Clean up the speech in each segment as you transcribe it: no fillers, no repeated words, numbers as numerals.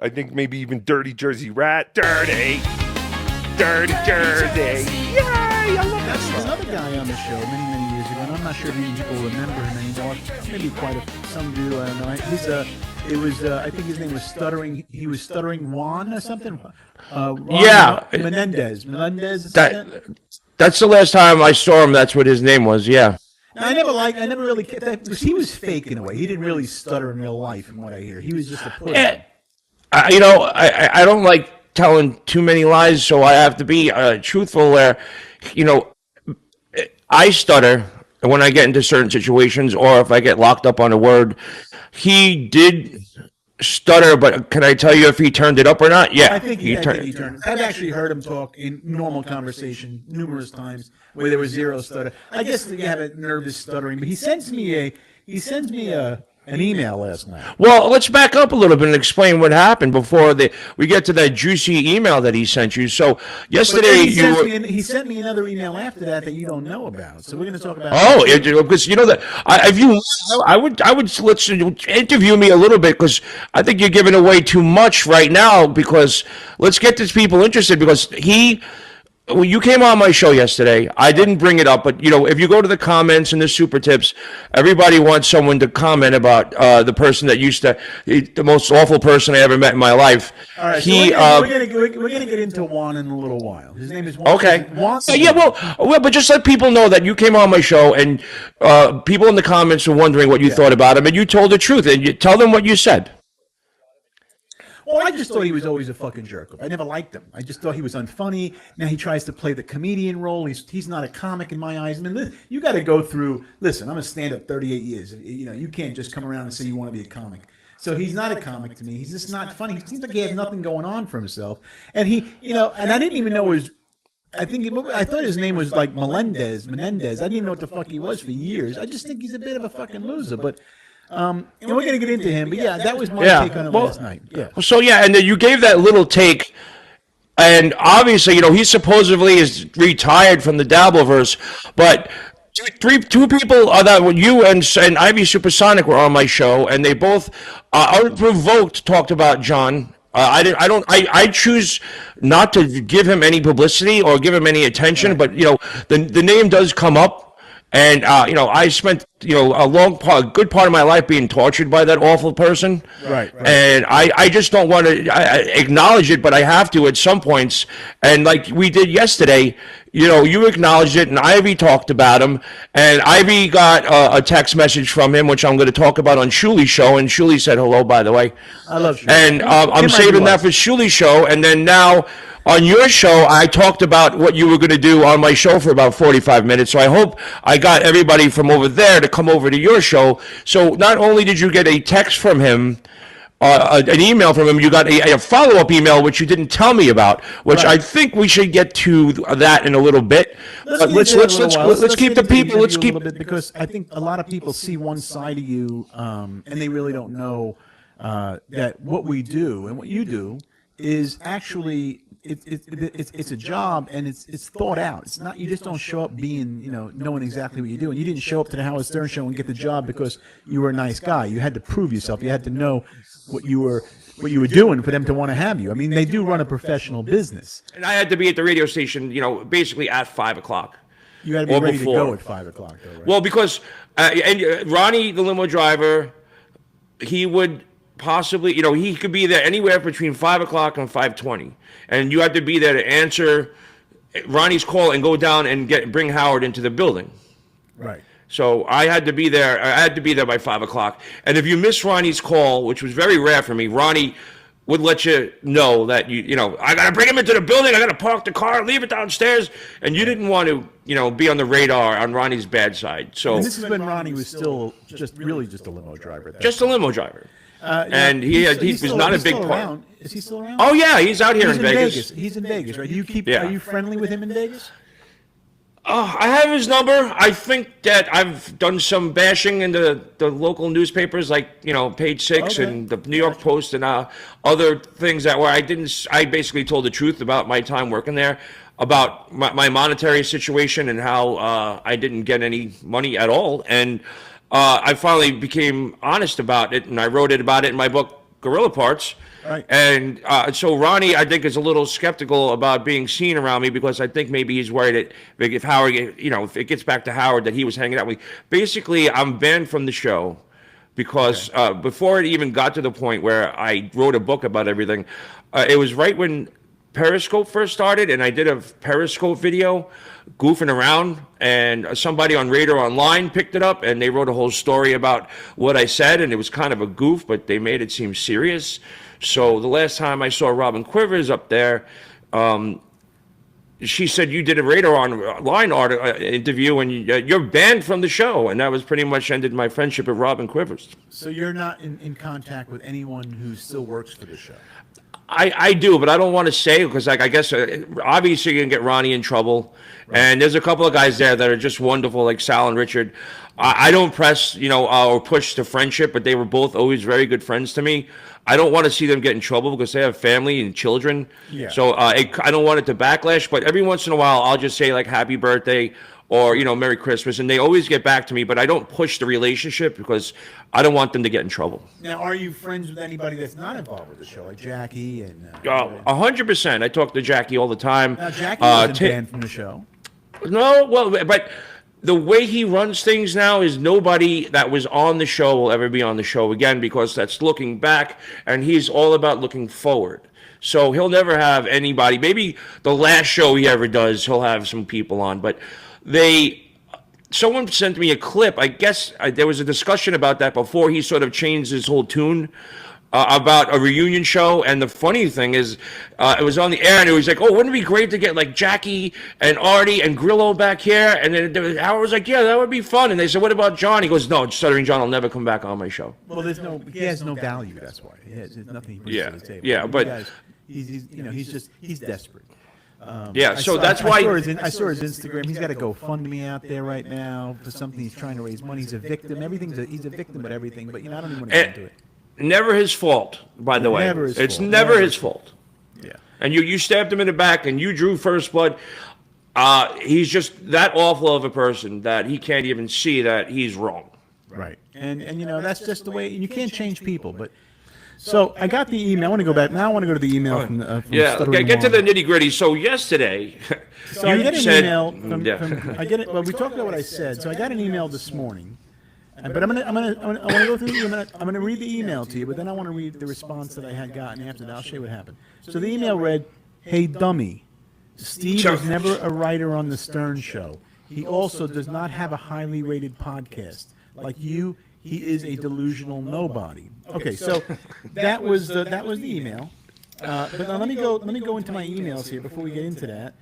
I think maybe even Dirty Jersey Rat. Dirty Jersey. Yay! I love that There's song. another guy on the show many years ago, and I'm not sure if you people remember him anymore. Maybe some do. I don't know. I think his name was Stuttering. He was Stuttering Juan or something. Menendez. That's the last time I saw him. That's what his name was. Yeah. I never really because he was fake in a way. He didn't really stutter in real life, from what I hear. He was just a pussy. I don't like telling too many lies, so I have to be truthful. Where, I stutter when I get into certain situations, or if I get locked up on a word. He did stutter, but can I tell you if he turned it up or not? Yeah, I think he turned it. I've actually heard him talk in normal conversation numerous times where there was zero stutter. I guess you have a nervous stuttering, but he sends me an email last night. Well, let's back up a little bit and explain what happened before we get to that juicy email that he sent you. So yesterday, he sent me another email after that you don't know about. So we're going to talk about. Because that I would listen, interview me a little bit, because I think you're giving away too much right now. Because let's get these people interested, because you came on my show yesterday. I didn't bring it up, but if you go to the comments and the super tips, everybody wants someone to comment about the person that the most awful person I ever met in my life. All right, we're gonna get into Juan in a little while. His name is Juan. Okay. But just let people know that you came on my show, and people in the comments were wondering what you thought about him, and you told the truth, and you tell them what you said. Well, I just thought he was always a fucking jerk. I never liked him. I just thought he was unfunny. Now he tries to play the comedian role. He's not a comic in my eyes. I mean, you got to go through. Listen, I'm a stand-up 38 years. You can't just come around and say you want to be a comic. So he's not a comic to me. He's just not funny. He seems like he has nothing going on for himself. And and I didn't even know his. I thought his name was like Menendez. I didn't even know what the fuck he was for years. I just think he's a bit of a fucking loser. But. And we're going to get into him, but that was my take on it last night. Yeah. So and then you gave that little take, and obviously, he supposedly is retired from the Dabbleverse, but two people that you and Ivy Supersonic were on my show, and they both unprovoked talked about John. I choose not to give him any publicity or give him any attention, but the name does come up. And I spent a good part of my life being tortured by that awful person. Right. And I just don't want to acknowledge it, but I have to at some points. And like we did yesterday, you acknowledged it, and Ivy talked about him, and Ivy got a text message from him, which I'm going to talk about on Shuli's show. And Shuli said hello, by the way. I love Shuli. And I'm saving that for Shuli's show, and then now. On your show, I talked about what you were going to do on my show for about 45 minutes. So I hope I got everybody from over there to come over to your show. So not only did you get a text from him, an email from him, you got a follow-up email, which you didn't tell me about, which I think we should get to that in a little bit. Let's keep the people. Let's keep it, because I think a lot of people see one side of you, and they really don't know that what we do and what you do is actually. It's a job, and it's thought out. It's not, you just don't show up being knowing exactly what you do. And you didn't show up to the Howard Stern show and get the job because you were a nice guy. You had to prove yourself. You had to know what you were doing for them to want to have you. I mean, they do run a professional business. And I had to be at the radio station, basically at 5 o'clock. You had to be ready to go at 5 o'clock, though, right? Well, because and Ronnie, the limo driver, he would possibly, he could be there anywhere between 5 o'clock and 5:20. And you had to be there to answer Ronnie's call and go down and bring Howard into the building. Right. So I had to be there. I had to be there by 5 o'clock. And if you miss Ronnie's call, which was very rare for me, Ronnie would let you know that I got to bring him into the building. I got to park the car, leave it downstairs. And you didn't want to, be on the radar on Ronnie's bad side. So and this is when Ronnie was still just a limo driver. Just a limo driver. And he was not a big part. Is he still around? Oh yeah, he's out here in Vegas. He's in Vegas, right? Are you friendly with him in Vegas? I have his number. I think that I've done some bashing in the local newspapers, like Page 6 and the New York Post and other things that where I basically told the truth about my time working there, about my monetary situation and how I didn't get any money at all, and I finally became honest about it, and I wrote about it in my book Gorilla Parts. Right. And so Ronnie, I think, is a little skeptical about being seen around me because I think maybe he's worried that if Howard, if it gets back to Howard, that he was hanging out with me. Basically, I'm banned from the show because before it even got to the point where I wrote a book about everything, it was right when Periscope first started, and I did a Periscope video goofing around, and somebody on Radar Online picked it up, and they wrote a whole story about what I said, and it was kind of a goof, but they made it seem serious. So the last time I saw Robin Quivers up there, she said, you did a Radar Online interview, and you're banned from the show, and that was pretty much ended my friendship with Robin Quivers. So you're not in contact with anyone who still works for the show? I do, but I don't want to say because, like, I guess obviously you're gonna get Ronnie in trouble, and there's a couple of guys there that are just wonderful, like Sal and Richard. I don't press, or push the friendship, but they were both always very good friends to me. I don't want to see them get in trouble because they have family and children. Yeah. So I don't want it to backlash. But every once in a while, I'll just say like Happy Birthday or Merry Christmas, and they always get back to me. But I don't push the relationship because I don't want them to get in trouble. Now, are you friends with anybody that's not involved with the show, like Jackie and? 100%. I talk to Jackie all the time. Now, Jackie wasn't banned from the show. No, well, but the way he runs things now is nobody that was on the show will ever be on the show again because that's looking back, and he's all about looking forward. So he'll never have anybody. Maybe the last show he ever does, he'll have some people on. But someone sent me a clip. I guess there was a discussion about that before he sort of changed his whole tune. About a reunion show, and the funny thing is, it was on the air, and it was like, "Oh, wouldn't it be great to get like Jackie and Artie and Grillo back here?" And then Howard was like, "Yeah, that would be fun." And they said, "What about John?" He goes, "No, Stuttering John will never come back on my show." Well, he has no value. That's why. There's nothing he brings to the table. Yeah, but he's desperate. So that's why I saw his Instagram. He's got a GoFundMe out there right now for something. He's trying to raise money. He's a victim. He's a victim of everything. But I don't even want to get into it. Never his fault, by the way. It's never his fault. Yeah. And you stabbed him in the back, and you drew first blood. He's just that awful of a person that he can't even see that he's wrong. Right. And that's just the way. You can't change people. But so I got the email. I want to go back now. I want to go to the email from okay, get to the nitty gritty. So yesterday, so I get an email from I get it. Well, we talked about what I said. So I got an email this morning. But I want to go through. I'm going to read the email to you, but then I want to read the response that I had gotten after that. I'll show you what happened. So the email read, "Hey dummy, Steve was never a writer on the Stern Show. He also does not have a highly rated podcast. Like you, he is a delusional nobody." Okay, so that was the email. But now let me go into my emails here before we get into that.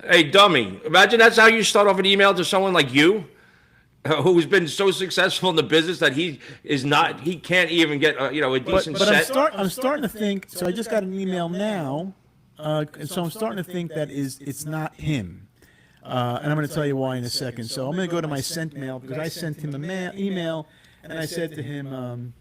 Hey dummy, imagine that's how you start off an email to someone like you. Who's been so successful in the business that he can't even get a decent set. I'm starting to think. So I just got an email now, so I'm starting to think that it's not him, and I'm going to tell you why in a second. So I'm going to go to my sent mail because I sent him an email, and I said to him,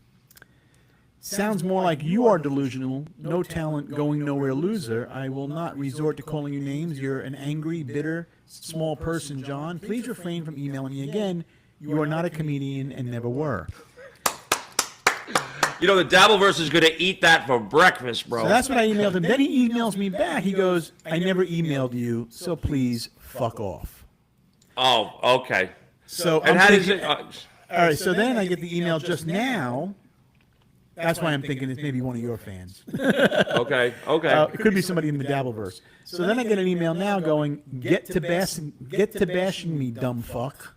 "Sounds more like you are delusional, no talent, going nowhere loser. I will not resort to calling you names. You're an angry, bitter, small person, John. Please refrain from emailing me again. You are not a comedian and never were." The Dabbleverse is going to eat that for breakfast, bro. So that's what I emailed him. Then he emails me back. He goes, "I never emailed you, so please fuck off." Oh, okay. So and how does it? All right. So then I get the email just now. That's why I'm thinking it's maybe one of your fans. Okay. It could be somebody in the Dabbleverse. So then I get an email now going, get to bashing me, dumb fuck."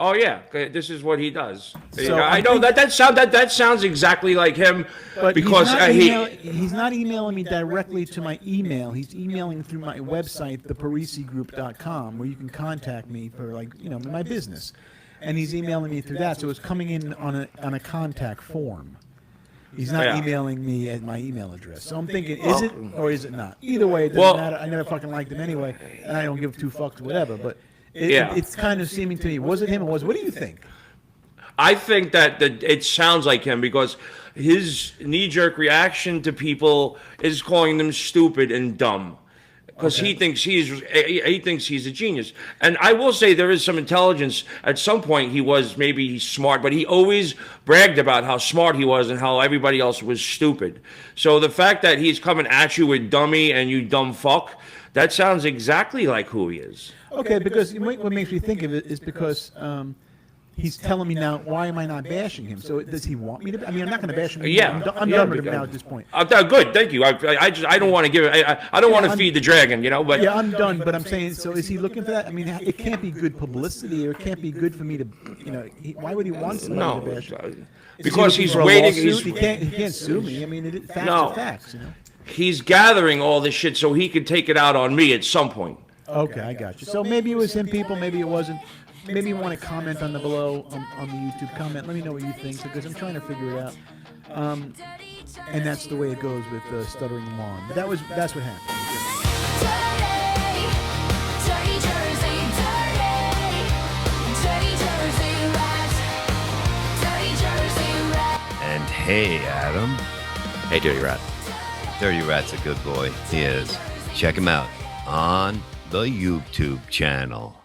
Oh yeah, this is what he does. So I know that sounds exactly like him, but because he's not emailing me directly to my email. He's emailing through my website, theparisegroup.com, where you can contact me for my business, and he's emailing me through that. So it's coming in on a contact form. He's not emailing me at my email address. So I'm thinking, is it or is it not? Either way, it doesn't matter. I never fucking liked him anyway, and I don't give two fucks whatever. But it's kind of seeming to me, was it him or was it? What do you think? I think that it sounds like him because his knee-jerk reaction to people is calling them stupid and dumb. because he thinks he thinks he's a genius. And I will say there is some intelligence. At some point, he's smart, but he always bragged about how smart he was and how everybody else was stupid. So the fact that he's coming at you with dummy and you dumb fuck, that sounds exactly like who he is. Okay, because what makes me think of it is because he's telling me now, why am I not bashing him? So does he want me to? I mean, I'm not going to bash him. Yeah, I'm done with him now at this point. Good, thank you. I don't want to give it. I don't want to feed the dragon, you know. But yeah, I'm done. But I'm saying, so is he looking for that? I mean, it can't be good publicity, or it can't be good for me to, why would he want somebody to bash him? Because he's waiting. He can't sue me. I mean, facts are facts, He's gathering all this shit so he could take it out on me at some point. Okay, I got you. So maybe it was him, people. Maybe it wasn't. Maybe you want to comment on the below on the YouTube comment. Let me know what you think, because I'm trying to figure it out. And that's the way it goes with Stuttering Lawn. But that's what happened. And hey, Adam. Hey, Dirty Rat. Dirty Rat's a good boy. He is. Check him out on the YouTube channel.